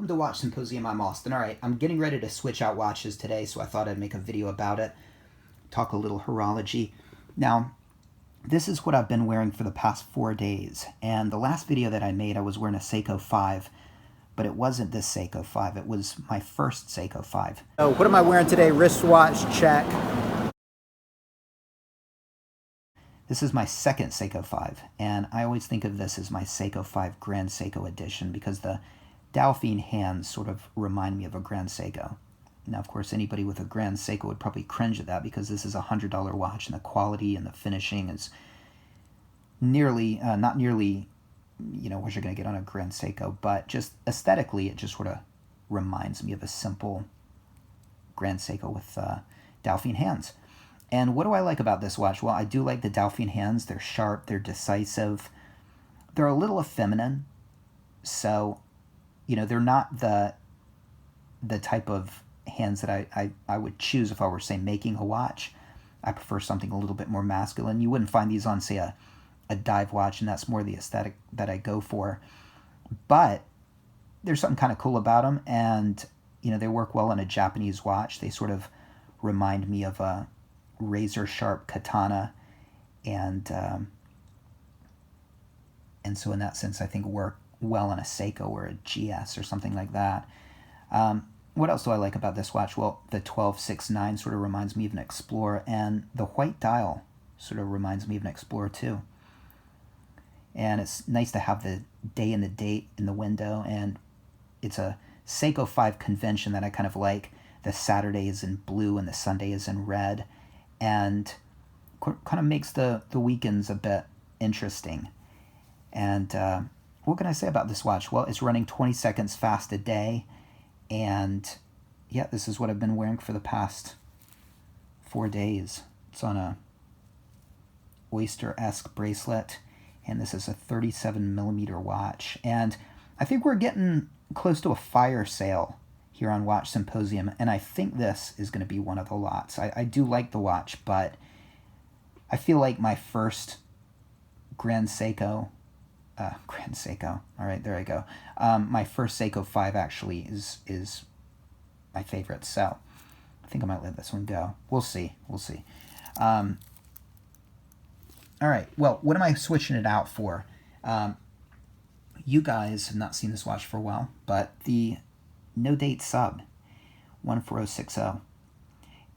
Welcome to Watch Symposium. I'm Austin. Alright, I'm getting ready to switch out watches today, so I thought I'd make a video about it, talk a little horology. Now, this is what I've been wearing for the past 4 days, and the last video that I made, I was wearing a Seiko 5, but it wasn't this Seiko 5, it was my first Seiko 5. So what am I wearing today? Wristwatch, check. This is my second Seiko 5, and I always think of this as my Seiko 5 Grand Seiko edition because the Delphine hands sort of remind me of a Grand Seiko. Now, of course, anybody with a Grand Seiko would probably cringe at that because this is a $100 watch, and the quality and the finishing is nearly, not nearly, you know, what you're going to get on a Grand Seiko, but just aesthetically, it just sort of reminds me of a simple Grand Seiko with Delphine hands. And what do I like about this watch? Well, I do like the Delphine hands. They're sharp, they're decisive, they're a little effeminate, so you know, they're not the type of hands that I would choose if I were, say, making a watch. I prefer something a little bit more masculine. You wouldn't find these on, say, a dive watch, and that's more the aesthetic that I go for. But there's something kind of cool about them, and, you know, they work well on a Japanese watch. They sort of remind me of a razor-sharp katana, and so in that sense, I think work well on a Seiko or a GS or something like that. What else do I like about this watch? Well, the 1269 sort of reminds me of an Explorer, and the white dial sort of reminds me of an Explorer too. And it's nice to have the day and the date in the window, and it's a Seiko 5 convention that I kind of like. The Saturday is in blue and the Sunday is in red, and kind of makes the weekends a bit interesting. And what can I say about this watch? Well, it's running 20 seconds fast a day, and yeah, this is what I've been wearing for the past 4 days. It's on a oyster-esque bracelet, and this is a 37mm watch. And I think we're getting close to a fire sale here on Watch Symposium, and I think this is going to be one of the lots. I do like the watch, but I feel like my first Grand Seiko, all right, there I go. My first Seiko 5 actually is my favorite, so I think I might let this one go. We'll see. All right, well, what am I switching it out for? You guys have not seen this watch for a while, but the No Date Sub 14060.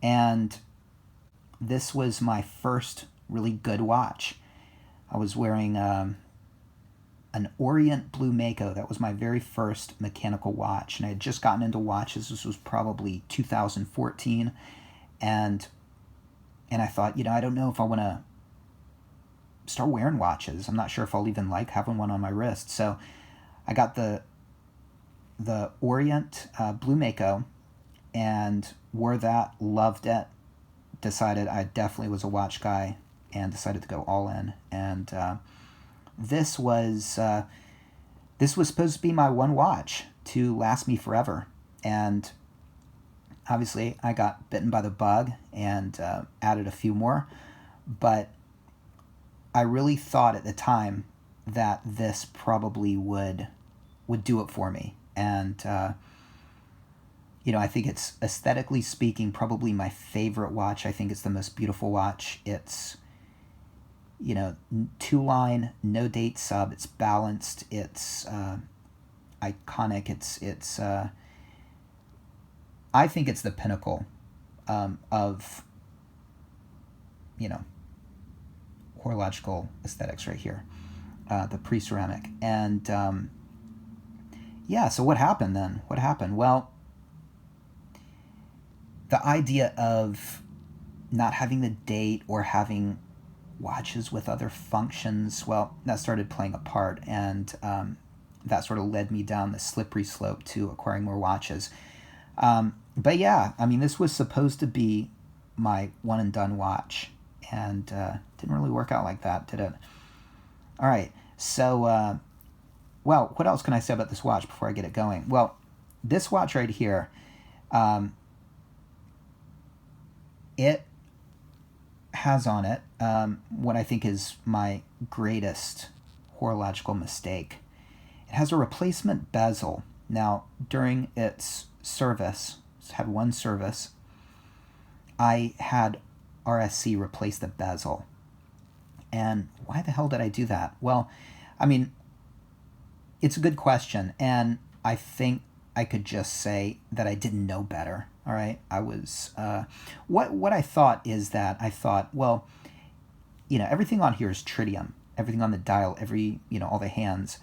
And this was my first really good watch. I was wearing an Orient Blue Mako. That was my very first mechanical watch, and I had just gotten into watches. This was probably 2014, and I thought, you know, I don't know if I want to start wearing watches. I'm not sure if I'll even like having one on my wrist. So I got the Orient Blue Mako and wore that, loved it, decided I definitely was a watch guy, and decided to go all in. And this was supposed to be my one watch to last me forever, and obviously I got bitten by the bug and added a few more, but I really thought at the time that this probably would do it for me. And you know, I think it's, aesthetically speaking, probably my favorite watch. I think it's the most beautiful watch. It's, you know, 2-line, no date sub. It's balanced. It's iconic. It's I think it's the pinnacle of, you know, horological aesthetics right here. The pre-ceramic. And yeah, so what happened then? What happened? Well, the idea of not having the date or having watches with other functions, well, that started playing a part, and that sort of led me down the slippery slope to acquiring more watches. But yeah, I mean, this was supposed to be my one-and-done watch, and didn't really work out like that, did it? All right, so, well, what else can I say about this watch before I get it going? Well, this watch right here, it has on it what I think is my greatest horological mistake. It has a replacement bezel Now, during its service, it's had one service, I had RSC replace the bezel. And why the hell did I do that? Well, I mean, it's a good question, and I think I could just say that I didn't know better. All right, I was what I thought is that I thought, well, everything on here is tritium, everything on the dial, all the hands,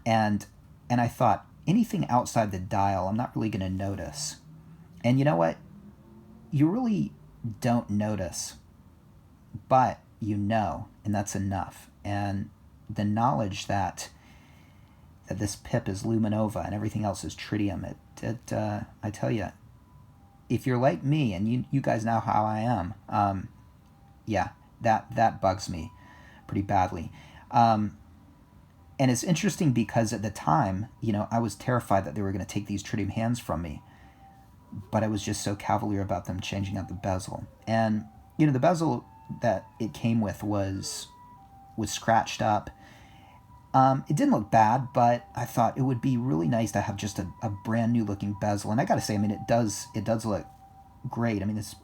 and I thought anything outside the dial, I'm not really going to notice. And you know what? You really don't notice, but and that's enough. And the knowledge that this pip is luminova and everything else is tritium, I tell you, if you're like me, and you guys know how I am, yeah, that bugs me pretty badly. And it's interesting because at the time, I was terrified that they were going to take these tritium hands from me, but I was just so cavalier about them changing out the bezel. And the bezel that it came with was scratched up. It didn't look bad, but I thought it would be really nice to have just a brand new looking bezel. And I gotta say, I mean, it does look great. I mean, this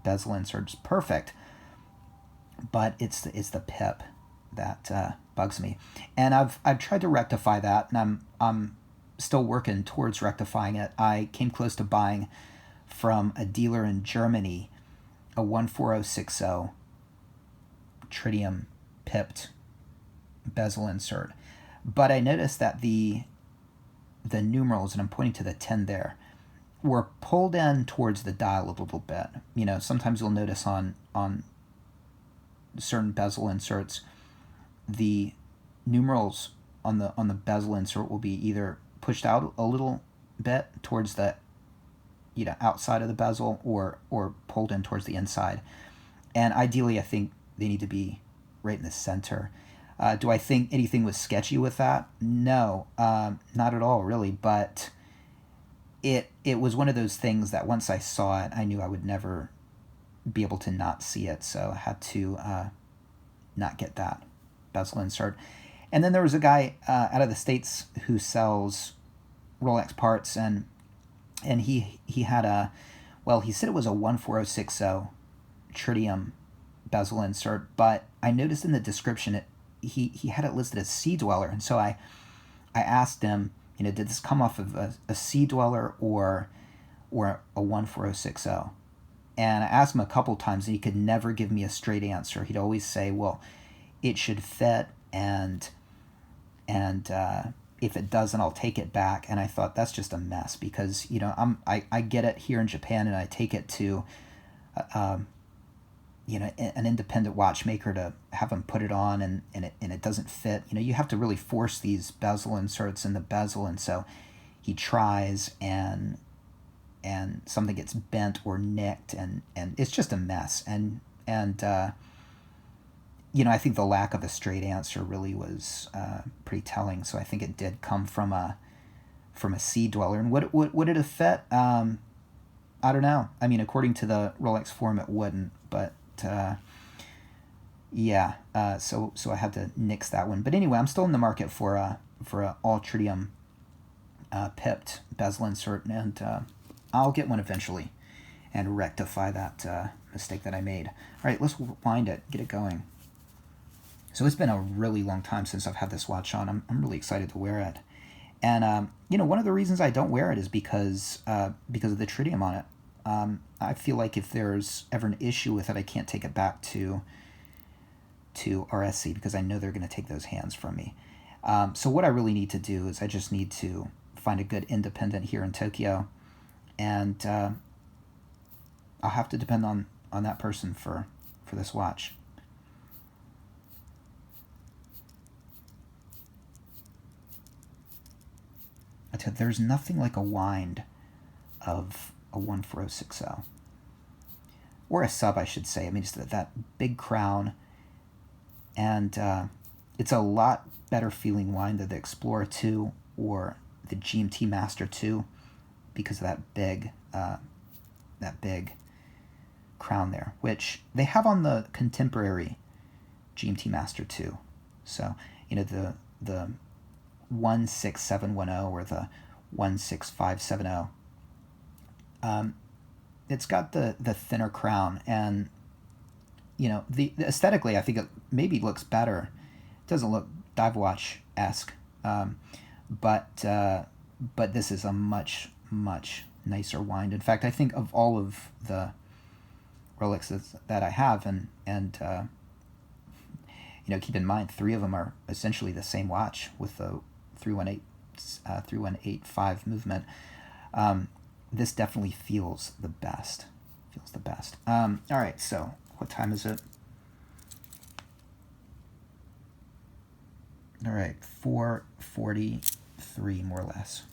bezel insert is perfect, but it's the pip that bugs me. And I've tried to rectify that, and I'm still working towards rectifying it. I came close to buying from a dealer in Germany a 14060 tritium pipped bezel insert, but I noticed that the numerals, and I'm pointing to the 10 there, were pulled in towards the dial a little bit. Sometimes you'll notice on certain bezel inserts, the numerals on the bezel insert will be either pushed out a little bit towards the outside of the bezel, or pulled in towards the inside. And ideally, I think they need to be right in the center. Do I think anything was sketchy with that? No, not at all, really. But it was one of those things that once I saw it, I knew I would never be able to not see it. So I had to not get that bezel insert. And then there was a guy out of the States who sells Rolex parts, and he had he said it was a 14060 tritium bezel insert, but I noticed in the description he had it listed as Sea Dweller, and so I asked him, did this come off of a Sea Dweller or a 14060? And I asked him a couple times, and he could never give me a straight answer. He'd always say, well, it should fit, and if it doesn't, I'll take it back. And I thought, that's just a mess, because I get it here in Japan, and I take it to an independent watchmaker to have him put it on, and it doesn't fit. You have to really force these bezel inserts in the bezel, and so he tries, and something gets bent or nicked, and it's just a mess. And I think the lack of a straight answer really was pretty telling. So I think it did come from a Sea Dweller. And would it have fit? I don't know. I mean, according to the Rolex forum, it wouldn't. But so I had to nix that one. But anyway, I'm still in the market for a all tritium pipped bezel insert, and I'll get one eventually and rectify that mistake that I made. All right, let's wind it, get it going. So it's been a really long time since I've had this watch on. I'm really excited to wear it. And, one of the reasons I don't wear it is because of the tritium on it. I feel like if there's ever an issue with it, I can't take it back to RSC, because I know they're going to take those hands from me. So what I really need to do is I just need to find a good independent here in Tokyo, and I'll have to depend on that person for this watch. I tell you, there's nothing like a wind of a 14060. Or a sub, I should say. I mean, just that big crown. And it's a lot better feeling wind than the Explorer 2 or the GMT Master 2, because of that big crown there, which they have on the contemporary GMT Master 2. So, the 16710 or the 16570. It's got the thinner crown, and the aesthetically, I think it maybe looks better. It doesn't look dive watch-esque, but this is a much nicer wind. In fact, I think of all of the Rolexes that I have, and keep in mind 3 of them are essentially the same watch with the 3185 movement. This definitely feels the best. All right, so what time is it? All right, 4:43 more or less.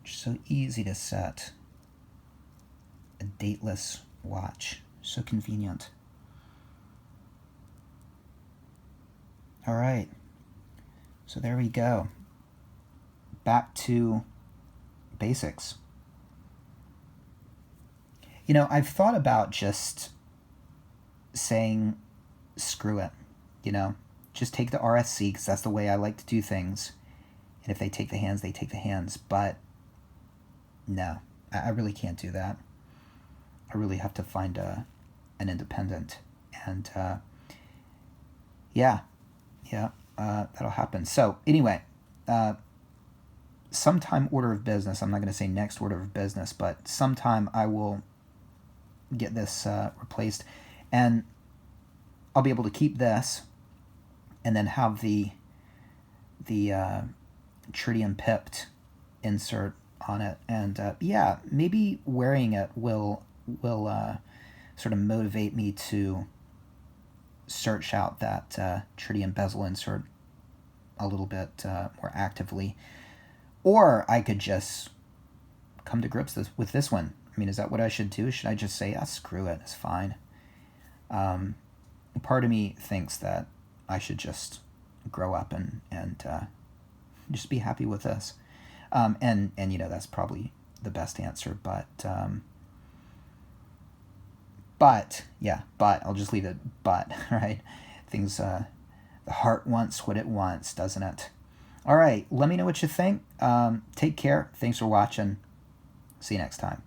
So easy to set. A dateless watch. So convenient. All right. So there we go. Back to basics. I've thought about just saying, screw it. Just take the RSC because that's the way I like to do things. And if they take the hands, they take the hands. But no, I really can't do that. I really have to find an independent. And that'll happen. So anyway, sometime order of business, I'm not going to say next order of business, but sometime I will get this replaced. And I'll be able to keep this and then have the tritium pipped insert on it, and maybe wearing it will sort of motivate me to search out that tritium bezel insert a little bit more actively, or I could just come to grips with this one. I mean, is that what I should do? Should I just say, screw it, it's fine? Part of me thinks that I should just grow up and just be happy with this. And that's probably the best answer, but I'll just leave it, right? Things, the heart wants what it wants, doesn't it? All right, let me know what you think. Take care. Thanks for watching. See you next time.